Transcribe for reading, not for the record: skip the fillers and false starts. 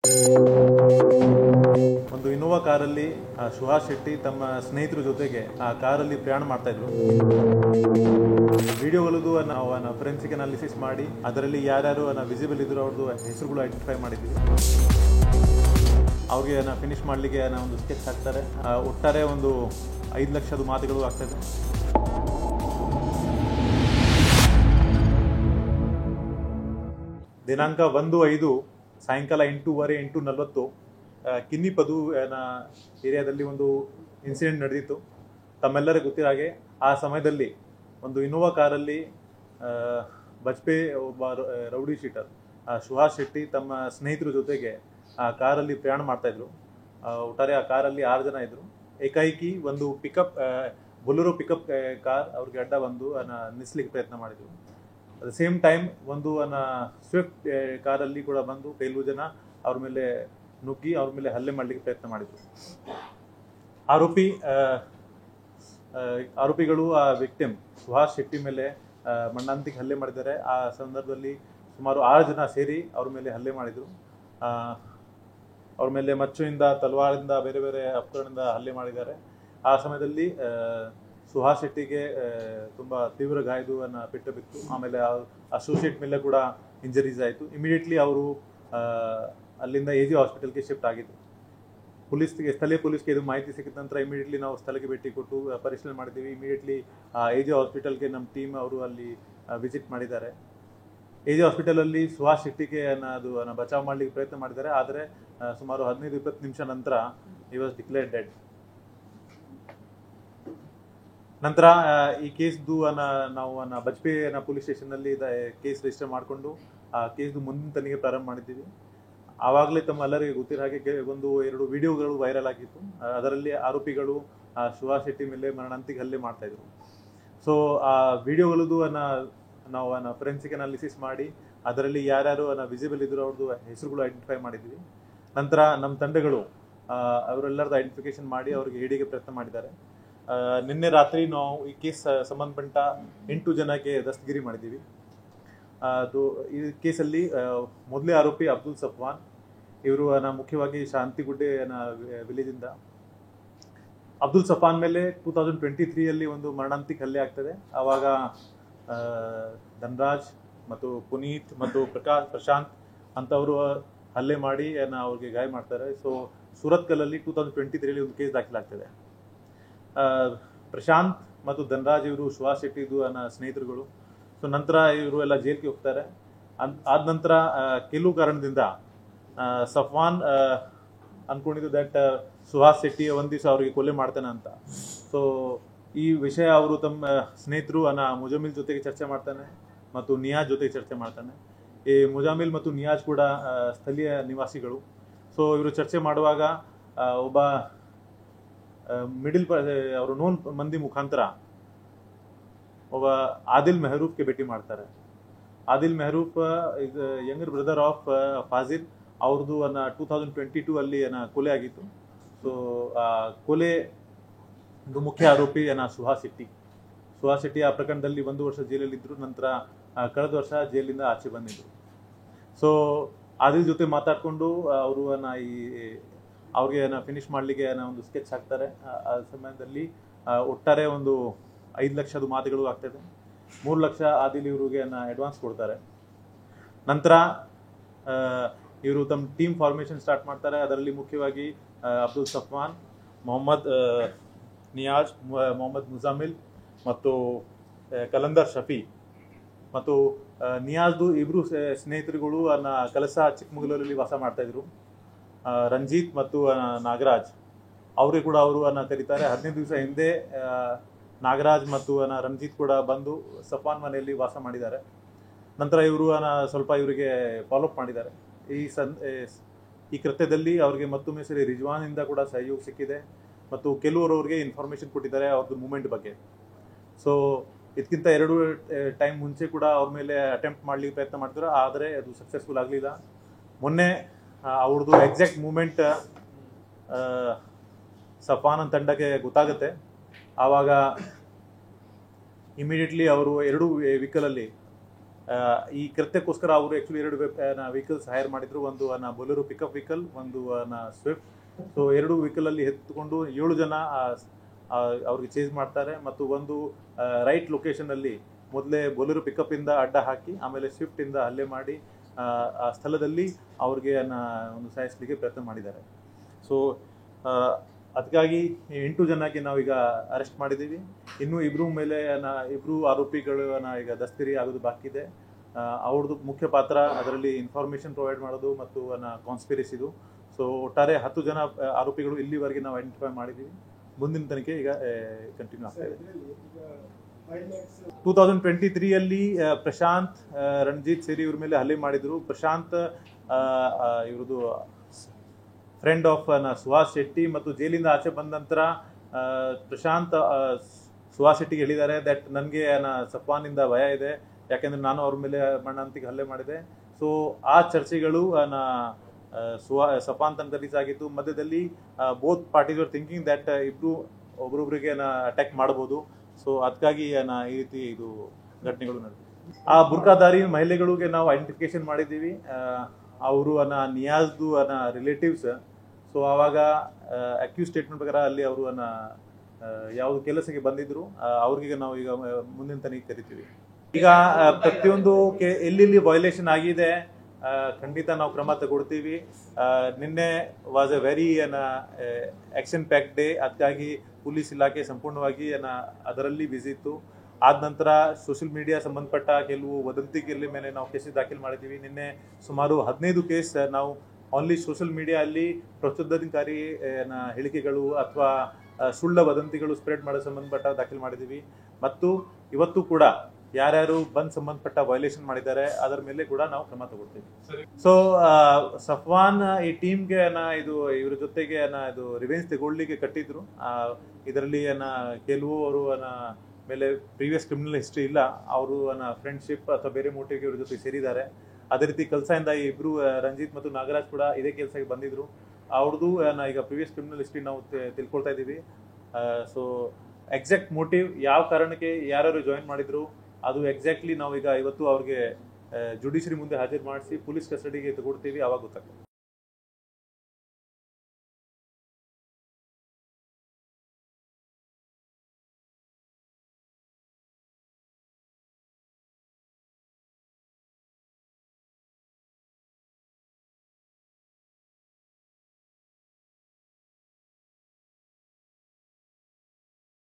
ಒಂದು ಇನೋವಾ ಕಾರಲ್ಲಿ ಸುಹಾಸ್ ಶೆಟ್ಟಿ ತಮ್ಮ ಸ್ನೇಹಿತರ ಜೊತೆಗೆ ಆ ಕಾರಲ್ಲಿ ಪ್ರಯಾಣ ಮಾಡ್ತಾ ಇದ್ರು. ವಿಡಿಯೋಗಳದ್ದು ನಾವು ಫೊರೆನ್ಸಿಕ್ ಅನಾಲಿಸಿಸ್ ಮಾಡಿ ಅದರಲ್ಲಿ ಯಾರ್ಯಾರು ವಿಸಿಬಲ್ ಇದ್ರು ಅವ್ರದ್ದು ಹೆಸರುಗಳು ಐಡೆಂಟಿಫೈ ಮಾಡಿದ್ವಿ. ಅವ್ರಿಗೆ ಫಿನಿಶ್ ಮಾಡಲಿಕ್ಕೆ ಒಂದು ಸ್ಕೆಚ್ ಹಾಕ್ತಾರೆ. ಒಟ್ಟಾರೆ ಒಂದು 5 ಲಕ್ಷದ ಮಾತುಗಳು ಆಗ್ತದೆ. ದಿನಾಂಕ 1/5 ಸಾಯಂಕಾಲ 8:15 8:40 ಕಿನ್ನಿಪದು ಏರಿಯಾದಲ್ಲಿ ಒಂದು ಇನ್ಸಿಡೆಂಟ್ ನಡೆದಿತ್ತು. ತಮ್ಮೆಲ್ಲರಿಗೂ ಗೊತ್ತಿರೋ ಹಾಗೆ ಆ ಸಮಯದಲ್ಲಿ ಒಂದು ಇನೋವಾ ಕಾರಲ್ಲಿ ಬಜ್ಪೆ ಒಬ್ಬ ರೌಡಿ ಶೀಟರ್ ಸುಹಾಸ್ ಶೆಟ್ಟಿ ತಮ್ಮ ಸ್ನೇಹಿತರ ಜೊತೆಗೆ ಆ ಕಾರಲ್ಲಿ ಪ್ರಯಾಣ ಮಾಡ್ತಾಯಿದ್ರು. ಒಟ್ಟಾರೆ ಆ ಕಾರಲ್ಲಿ 6 ಜನ ಇದ್ದರು. ಏಕಾಏಕಿ ಒಂದು ಬೊಲೆರೋ ಪಿಕಪ್ ಕಾರ್ ಅವ್ರಿಗೆ ಅಡ್ಡ ಬಂದು ನಿಲ್ಲಿಸಲಿಕ್ಕೆ ಪ್ರಯತ್ನ ಮಾಡಿದರು. ಅಟ್ ದ ಸೇಮ್ ಟೈಮ್ ಒಂದು ಸ್ವಿಫ್ಟ್ ಕಾರಲ್ಲಿ ಕೂಡ ಬಂದು ಕೆಲವು ಜನ ಅವ್ರ ಮೇಲೆ ನುಗ್ಗಿ ಅವ್ರ ಮೇಲೆ ಹಲ್ಲೆ ಮಾಡಲಿಕ್ಕೆ ಪ್ರಯತ್ನ ಮಾಡಿದರು. ಆರೋಪಿಗಳು ಆ ವಿಕ್ಟಿಮ್ ಸುಹಾಸ್ ಶೆಟ್ಟಿ ಮೇಲೆ ಮಣ್ಣಂತಿಗೆ ಹಲ್ಲೆ ಮಾಡಿದ್ದಾರೆ. ಆ ಸಂದರ್ಭದಲ್ಲಿ ಸುಮಾರು 6 ಜನ ಸೇರಿ ಅವ್ರ ಮೇಲೆ ಹಲ್ಲೆ ಮಾಡಿದರು. ಅವ್ರ ಮೇಲೆ ಮಚ್ಚುವಿಂದ, ತಲವಾರಿಂದ, ಬೇರೆ ಬೇರೆ ಅಸ್ತ್ರಗಳಿಂದ ಹಲ್ಲೆ ಮಾಡಿದ್ದಾರೆ. ಆ ಸಮಯದಲ್ಲಿ ಸುಹಾಸ್ ಶೆಟ್ಟಿಗೆ ತುಂಬ ತೀವ್ರ ಗಾಯದು ಪೆಟ್ಟು ಬಿತ್ತು. ಆಮೇಲೆ ಅಸೋಸಿಯೇಟ್ ಮೇಲೆ ಕೂಡ ಇಂಜರೀಸ್ ಆಯಿತು. ಇಮಿಡಿಯೇಟ್ಲಿ ಅವರು ಅಲ್ಲಿಂದ AG ಹಾಸ್ಪಿಟಲ್ಗೆ ಶಿಫ್ಟ್ ಆಗಿದ್ದು. ಸ್ಥಳೀಯ ಪೊಲೀಸ್ಗೆ ಇದು ಮಾಹಿತಿ ಸಿಕ್ಕಿದ ನಂತರ ಇಮಿಡಿಯೇಟ್ಲಿ ನಾವು ಸ್ಥಳಕ್ಕೆ ಭೇಟಿ ಕೊಟ್ಟು ಪರಿಶೀಲನೆ ಮಾಡಿದ್ದೀವಿ. ಇಮಿಡಿಯೇಟ್ಲಿ AG ಹಾಸ್ಪಿಟಲ್ಗೆ ನಮ್ಮ ಟೀಮ್ ಅವರು ಅಲ್ಲಿ ವಿಸಿಟ್ ಮಾಡಿದ್ದಾರೆ. AG ಹಾಸ್ಪಿಟಲಲ್ಲಿ ಸುಹಾಸ್ ಶೆಟ್ಟಿಗೆ ಬಚಾವ್ ಮಾಡಲಿಕ್ಕೆ ಪ್ರಯತ್ನ ಮಾಡಿದ್ದಾರೆ. ಆದರೆ ಸುಮಾರು 15-20 ನಿಮಿಷ ನಂತರ ಹಿ ವಾಸ್ ಡಿಕ್ಲೇರ್ಡ್ ಡೆಡ್. ನಂತರ ಈ ಕೇಸ್ದು ನಾವು ಬಜ್ಪೆ ಪೊಲೀಸ್ ಸ್ಟೇಷನ್ನಲ್ಲಿ ಕೇಸ್ ರಿಜಿಸ್ಟರ್ ಮಾಡಿಕೊಂಡು ಆ ಕೇಸ್ದು ಮುಂದಿನ ತನಿಖೆ ಪ್ರಾರಂಭ ಮಾಡಿದ್ದೀವಿ. ಆವಾಗಲೇ ತಮ್ಮೆಲ್ಲರಿಗೆ ಗೊತ್ತಿರೋ ಹಾಗೆ 1-2 ವಿಡಿಯೋಗಳು ವೈರಲ್ ಆಗಿತ್ತು. ಅದರಲ್ಲಿ ಆರೋಪಿಗಳು ಸುಹಾಸ್ ಶೆಟ್ಟಿ ಮೇಲೆ ಮರಣಾಂತಿಕ ಹಲ್ಲೆ ಮಾಡ್ತಾಯಿದ್ರು. ಸೊ ಆ ವಿಡಿಯೋಗಳದ್ದು ನಾವು ಫೊರೆನ್ಸಿಕ್ ಅನಾಲಿಸಿಸ್ ಮಾಡಿ ಅದರಲ್ಲಿ ಯಾರ್ಯಾರು ವಿಸಿಬಲ್ ಇದ್ರು ಅವ್ರದ್ದು ಹೆಸರುಗಳು ಐಡೆಂಟಿಫೈ ಮಾಡಿದ್ವಿ. ನಂತರ ನಮ್ಮ ತಂಡಗಳು ಅವರೆಲ್ಲರದ್ದು ಐಡೆಂಟಿಫಿಕೇಶನ್ ಮಾಡಿ ಅವರಿಗೆ ಹಿಡಿಗೆ ಪ್ರಯತ್ನ ಮಾಡಿದ್ದಾರೆ. ನಿನ್ನೆ ರಾತ್ರಿ ನಾವು ಈ ಕೇಸ್ ಸಂಬಂಧಪಟ್ಟ 8 ಜನಕ್ಕೆ ದಸ್ತಗಿರಿ ಮಾಡಿದ್ದೀವಿ. ಈ ಕೇಸಲ್ಲಿ ಮೊದಲೇ ಆರೋಪಿ ಅಬ್ದುಲ್ ಸಫ್ವಾನ್, ಇವರು ಮುಖ್ಯವಾಗಿ ಶಾಂತಿಗುಡ್ಡೆ ವಿಲೇಜಿಂದ. ಅಬ್ದುಲ್ ಸಫಾನ್ ಮೇಲೆ 2023ಯಲ್ಲಿ ಒಂದು ಮರಣಾಂತಿಕ ಹಲ್ಲೆ ಆಗ್ತದೆ. ಆವಾಗ ಧನ್ರಾಜ್ ಮತ್ತು ಪುನೀತ್ ಮತ್ತು ಪ್ರಶಾಂತ್ ಅಂತವರು ಹಲ್ಲೆ ಮಾಡಿ ಅವ್ರಿಗೆ ಗಾಯ ಮಾಡ್ತಾರೆ. ಸೊ ಸೂರತ್ಕಲ್ಲಲ್ಲಿ 2023ರಲ್ಲಿ ಒಂದು ಕೇಸ್ ದಾಖಲಾಗ್ತದೆ. ಪ್ರಶಾಂತ್ ಮತ್ತು ಧನ್ರಾಜ್ ಇವರು ಸುಹಾಸ್ ಶೆಟ್ಟಿದು ಸ್ನೇಹಿತರುಗಳು. ಸೊ ನಂತರ ಇವರು ಎಲ್ಲ ಜೈಲಿಗೆ ಹೋಗ್ತಾರೆ. ಆದ ನಂತರ ಕೆಲವು ಕಾರಣದಿಂದ ಸಫ್ವಾನ್ ಅನ್ಕೊಂಡಿದ್ದು ದಟ್ ಸುಹಾಸ್ ಶೆಟ್ಟಿ ಒಂದು ದಿವಸ ಅವರಿಗೆ ಕೊಲೆ ಮಾಡ್ತಾನೆ ಅಂತ. ಸೊ ಈ ವಿಷಯ ಅವರು ತಮ್ಮ ಸ್ನೇಹಿತರು ಮುಜಾಮಿಲ್ ಜೊತೆಗೆ ಚರ್ಚೆ ಮಾಡ್ತಾನೆ ಮತ್ತು ನಿಯಾಜ್ ಜೊತೆಗೆ ಚರ್ಚೆ ಮಾಡ್ತಾನೆ. ಈ ಮುಜಾಮಿಲ್ ಮತ್ತು ನಿಯಾಜ್ ಕೂಡ ಸ್ಥಳೀಯ ನಿವಾಸಿಗಳು. ಸೊ ಇವರು ಚರ್ಚೆ ಮಾಡುವಾಗ ಒಬ್ಬ ಅವರು ನೋನ್ ಮಂದಿ ಮುಖಾಂತರ ಒಬ್ಬ ಆದಿಲ್ ಮೆಹರೂಫ್ಗೆ ಭೇಟಿ ಮಾಡ್ತಾರೆ. Adil Mehroof is younger brother of Fazil. ಅವ್ರದ್ದು 2022 ಅಲ್ಲಿ ಕೊಲೆ ಆಗಿತ್ತು. ಸೊ ಕೊಲೆ ಮುಖ್ಯ ಆರೋಪಿ ಸುಹಾಸ್ ಶೆಟ್ಟಿ ಆ ಪ್ರಕರಣದಲ್ಲಿ 1 ವರ್ಷ ಜೈಲಲ್ಲಿದ್ದರು. ನಂತರ ಕಳೆದ ವರ್ಷ ಜೈಲಿಂದ ಆಚೆ ಬಂದಿದ್ರು. ಸೊ ಆದಿಲ್ ಜೊತೆ ಮಾತಾಡಿಕೊಂಡು ಅವರು ಅವ್ರಿಗೆ ಫಿನಿಶ್ ಮಾಡಲಿಕ್ಕೆ ಒಂದು ಸ್ಕೆಚ್ ಹಾಕ್ತಾರೆ. ಆ ಸಮಯದಲ್ಲಿ ಒಟ್ಟಾರೆ ಒಂದು 5 ಲಕ್ಷದ ಮಾತುಗಳು ಆಗ್ತದೆ. 3 ಲಕ್ಷ ಆದಿಲ್ ಇವ್ರಿಗೆ ಅಡ್ವಾನ್ಸ್ ಕೊಡ್ತಾರೆ. ನಂತರ ಇವರು ತಮ್ಮ ಟೀಮ್ ಫಾರ್ಮೇಷನ್ ಸ್ಟಾರ್ಟ್ ಮಾಡ್ತಾರೆ. ಅದರಲ್ಲಿ ಮುಖ್ಯವಾಗಿ ಅಬ್ದುಲ್ ಸಫ್ವಾನ್, ಮೊಹಮ್ಮದ್ ನಿಯಾಜ್, ಮೊಹಮ್ಮದ್ ಮುಜಾಮಿಲ್ ಮತ್ತು ಕಲಂದರ್ ಶಫಿ ಮತ್ತು ನಿಯಾಜ್ದು ಇಬ್ಬರು ಸ್ನೇಹಿತರುಗಳು ಕಲಸ ಚಿಕ್ಕಮಗಳೂರಲ್ಲಿ ವಾಸ ಮಾಡ್ತಾಯಿದ್ರು. ರಂಜಿತ್ ಮತ್ತು ನಾಗರಾಜ್ ಅವರಿಗೆ ಕೂಡ ಅವರು ಕರೀತಾರೆ. 15 ದಿವಸ ಹಿಂದೆ ನಾಗರಾಜ್ ಮತ್ತು ರಂಜಿತ್ ಕೂಡ ಬಂದು ಸಫಾನ್ ಮನೆಯಲ್ಲಿ ವಾಸ ಮಾಡಿದ್ದಾರೆ. ನಂತರ ಇವರು ಸ್ವಲ್ಪ ಇವರಿಗೆ ಫಾಲೋಅಪ್ ಮಾಡಿದ್ದಾರೆ. ಈ ಕೃತ್ಯದಲ್ಲಿ ಅವರಿಗೆ ಮತ್ತೊಮ್ಮೆ ಸರಿ ರಿಜ್ವಾನಿಂದ ಕೂಡ ಸಹಯೋಗ ಸಿಕ್ಕಿದೆ ಮತ್ತು ಕೆಲವರು ಅವ್ರಿಗೆ ಇನ್ಫಾರ್ಮೇಷನ್ ಕೊಟ್ಟಿದ್ದಾರೆ ಅವ್ರದ್ದು ಮೂಮೆಂಟ್ ಬಗ್ಗೆ. ಸೊ ಇದಕ್ಕಿಂತ 2 ಟೈಮ್ ಮುಂಚೆ ಕೂಡ ಅವ್ರ ಮೇಲೆ ಅಟೆಂಪ್ಟ್ ಮಾಡಲಿಕ್ಕೆ ಪ್ರಯತ್ನ ಮಾಡ್ತಾರೆ. ಆದರೆ ಅದು ಸಕ್ಸಸ್ಫುಲ್ ಆಗಲಿಲ್ಲ. ಮೊನ್ನೆ ಅವ್ರದ್ದು ಎಕ್ಸಾಕ್ಟ್ ಮೂಮೆಂಟ್ ಸಫಾನ್ ತಂಡಕ್ಕೆ ಗೊತ್ತಾಗುತ್ತೆ. ಆವಾಗ ಇಮಿಡಿಯೇಟ್ಲಿ ಅವರು 2 ವೆಹಿಕಲಲ್ಲಿ ಈ ಕೃತ್ಯಕ್ಕೋಸ್ಕರ ಅವರು ಆ್ಯಕ್ಚುಲಿ 2 ವೆಹಿಕಲ್ಸ್ ಹೈರ್ ಮಾಡಿದ್ರು. ಒಂದು ಬೊಲೆರೋ ಪಿಕಪ್ ವೆಹಿಕಲ್, ಒಂದು ಸ್ವಿಫ್ಟ್. ಸೊ 2 ವೆಹಿಕಲಲ್ಲಿ ಎತ್ತುಕೊಂಡು 7 ಜನ ಅವ್ರಿಗೆ ಚೇಸ್ ಮಾಡ್ತಾರೆ. ಮತ್ತು ಒಂದು ರೈಟ್ ಲೊಕೇಶನಲ್ಲಿ ಮೊದಲೇ ಬೊಲೆರೋ ಪಿಕಪ್ಪಿಂದ ಅಡ್ಡ ಹಾಕಿ ಆಮೇಲೆ ಸ್ವಿಫ್ಟಿಂದ ಹಲ್ಲೆ ಮಾಡಿ ಆ ಸ್ಥಳದಲ್ಲಿ ಅವ್ರಿಗೆ ಒಂದು ಸಾಯಿಸಲಿಕ್ಕೆ ಪ್ರಯತ್ನ ಮಾಡಿದ್ದಾರೆ. ಸೊ ಅದಕ್ಕಾಗಿ 8 ಜನಕ್ಕೆ ನಾವೀಗ ಅರೆಸ್ಟ್ ಮಾಡಿದ್ದೀವಿ. ಇನ್ನೂ ಇಬ್ಬರು ಮೇಲೆ ಇಬ್ಬರು ಆರೋಪಿಗಳು ಈಗ ದಸ್ತಗಿರಿ ಆಗೋದು ಬಾಕಿ ಇದೆ. ಅವ್ರದ್ದು ಮುಖ್ಯ ಪಾತ್ರ ಅದರಲ್ಲಿ ಇನ್ಫಾರ್ಮೇಷನ್ ಪ್ರೊವೈಡ್ ಮಾಡೋದು ಮತ್ತು ಕಾನ್ಸ್ಪಿರಸಿದು. ಸೊ ಒಟ್ಟಾರೆ 10 ಜನ ಆರೋಪಿಗಳು ಇಲ್ಲಿವರೆಗೆ ನಾವು ಐಡೆಂಟಿಫೈ ಮಾಡಿದ್ದೀವಿ. ಮುಂದಿನ ತನಿಖೆ ಈಗ ಕಂಟಿನ್ಯೂ ಆಗ್ತಾ ಇದೆ. 2023 ಪ್ರಶಾಂತ್, ರಣಜಿತ್ ಸೇರಿ ಇವ್ರ ಮೇಲೆ ಹಲ್ಲೆ ಮಾಡಿದ್ರು. ಪ್ರಶಾಂತ್ ಇವ್ರದ್ದು ಫ್ರೆಂಡ್ ಆಫ್ ಸುಹಾಸ್ ಶೆಟ್ಟಿ, ಮತ್ತು ಜೈಲಿಂದ ಆಚೆ ಬಂದ ನಂತರ ಪ್ರಶಾಂತ್ ಸುಹಾಸ್ ಶೆಟ್ಟಿಗೆ ಹೇಳಿದ್ದಾರೆ ದಟ್ ನನಗೆ ಸಫ್ವಾನಿಂದ ಭಯ ಇದೆ, ಯಾಕೆಂದರೆ ನಾನು ಅವ್ರ ಮೇಲೆ ಮಣ್ಣಂತಿಗೆ ಹಲ್ಲೆ ಮಾಡಿದೆ. ಸೊ ಆ ಚರ್ಚೆಗಳು ಸಫಾನ್ ತನಕ ರೀಚ್ ಆಗಿತ್ತು. ಮಧ್ಯದಲ್ಲಿ both parties are thinking that ಇಬ್ರು ಒಬ್ರೊಬ್ರಿಗೆ ಅಟ್ಯಾಕ್ ಮಾಡ್ಬೋದು. ಸೊ ಅದಕ್ಕಾಗಿ ಈ ರೀತಿ ಇದು ಘಟನೆಗಳು ನಡೆದಿದೆ. ಆ ಬುರ್ಕಾದಾರಿ ಮಹಿಳೆಗಳಿಗೆ ನಾವು ಐಡೆಂಟಿಫಿಕೇಶನ್ ಮಾಡಿದ್ದೀವಿ. ಅವರು ನಿಯಾಜ್ದು ರಿಲೇಟಿವ್ಸ್. ಸೊ ಆವಾಗ ಅಕ್ಯೂಸ್ ಸ್ಟೇಟ್ಮೆಂಟ್ ಪ್ರಕಾರ ಅಲ್ಲಿ ಅವರು ಯಾವುದು ಕೆಲಸಕ್ಕೆ ಬಂದಿದ್ರು, ಅವ್ರಿಗೆ ನಾವು ಈಗ ಮುಂದಿನ ತನಿಖೆ ಕರಿತೀವಿ. ಈಗ ಪ್ರತಿಯೊಂದು ಎಲ್ಲೆಲ್ಲಿ ವೈಲೇಷನ್ ಆಗಿದೆ ಖಂಡಿತ ನಾವು ಕ್ರಮ ತಗೊಳ್ತೀವಿ. ನಿನ್ನೆ was A very action packed day. ಅದಕ್ಕಾಗಿ ಪೊಲೀಸ್ ಇಲಾಖೆ ಸಂಪೂರ್ಣವಾಗಿ ಅದರಲ್ಲಿ ಬ್ಯುಸಿ ಇತ್ತು. ಆದ ನಂತರ ಸೋಷಿಯಲ್ ಮೀಡಿಯಾ ಸಂಬಂಧಪಟ್ಟ ಕೆಲವು ವದಂತಿಗಳ ಮೇಲೆ ನಾವು ಕೇಸ್ ದಾಖಲು ಮಾಡಿದ್ದೀವಿ. ನಿನ್ನೆ ಸುಮಾರು 15 ಕೇಸ್ ನಾವು ಓನ್ಲಿ ಸೋಷಿಯಲ್ ಮೀಡಿಯಾ ಅಲ್ಲಿ ಪ್ರಚೋದನಕಾರಿ ಹೇಳಿಕೆಗಳು ಅಥವಾ ಸುಳ್ಳ ವದಂತಿಗಳು ಸ್ಪ್ರೆಡ್ ಮಾಡೋ ಸಂಬಂಧಪಟ್ಟ ದಾಖಲು ಮಾಡಿದ್ದೀವಿ. ಮತ್ತು ಇವತ್ತು ಕೂಡ ಯಾರ್ಯಾರು ಬಂದ್ ಸಂಬಂಧಪಟ್ಟ ವೈಲೇಷನ್ ಮಾಡಿದ್ದಾರೆ ಅದರ ಮೇಲೆ ಕೂಡ ನಾವು ಕ್ರಮ ತಗೊಳ್ತೀವಿ. ಸೊ ಸಫ್ವಾನ್ ಈ ಟೀಮ್ಗೆ ಇದು ಇವ್ರ ಜೊತೆಗೆ ಇದು ರಿವೆಂಜ್ ತಗೊಳ್ಳಿಕ್ಕೆ ಕಟ್ಟಿದ್ರು. ಇದರಲ್ಲಿ ಕೆಲವು ಅವರು ಮೇಲೆ ಪ್ರೀವಿಯಸ್ ಕ್ರಿಮಿನಲ್ ಹಿಸ್ಟ್ರಿ ಇಲ್ಲ, ಅವರು ಫ್ರೆಂಡ್ಶಿಪ್ ಅಥವಾ ಬೇರೆ ಮೋಟಿವ್ಗೆ ಇವ್ರ ಜೊತೆ ಸೇರಿದ್ದಾರೆ. ಅದೇ ರೀತಿ ಕೆಲಸದಿಂದ ಈ ಇಬ್ರು ರಂಜಿತ್ ಮತ್ತು ನಾಗರಾಜ್ ಕೂಡ ಇದೇ ಕೆಲಸಕ್ಕೆ ಬಂದಿದ್ರು. ಅವ್ರದ್ದು ಈಗ ಪ್ರೀವಿಯಸ್ ಕ್ರಿಮಿನಲ್ ಹಿಸ್ಟ್ರಿ ನಾವು ತಿಳ್ಕೊಳ್ತಾ ಇದ್ದೀವಿ. ಸೊ ಎಕ್ಸಾಕ್ಟ್ ಮೋಟಿವ್ ಯಾವ ಕಾರಣಕ್ಕೆ ಯಾರ್ಯಾರು ಜಾಯಿನ್ ಮಾಡಿದ್ರು ಅದು ಎಕ್ಸಾಕ್ಟ್ಲಿ ನಾವೀಗ ಇವತ್ತು ಅವ್ರಿಗೆ ಜುಡಿಷರಿ ಮುಂದೆ ಹಾಜರು ಮಾಡಿಸಿ ಪೊಲೀಸ್ ಕಸ್ಟಡಿಗೆ ತಗೊಳ್ತೀವಿ, ಆವಾಗ ಗೊತ್ತಾಗ್ತದೆ.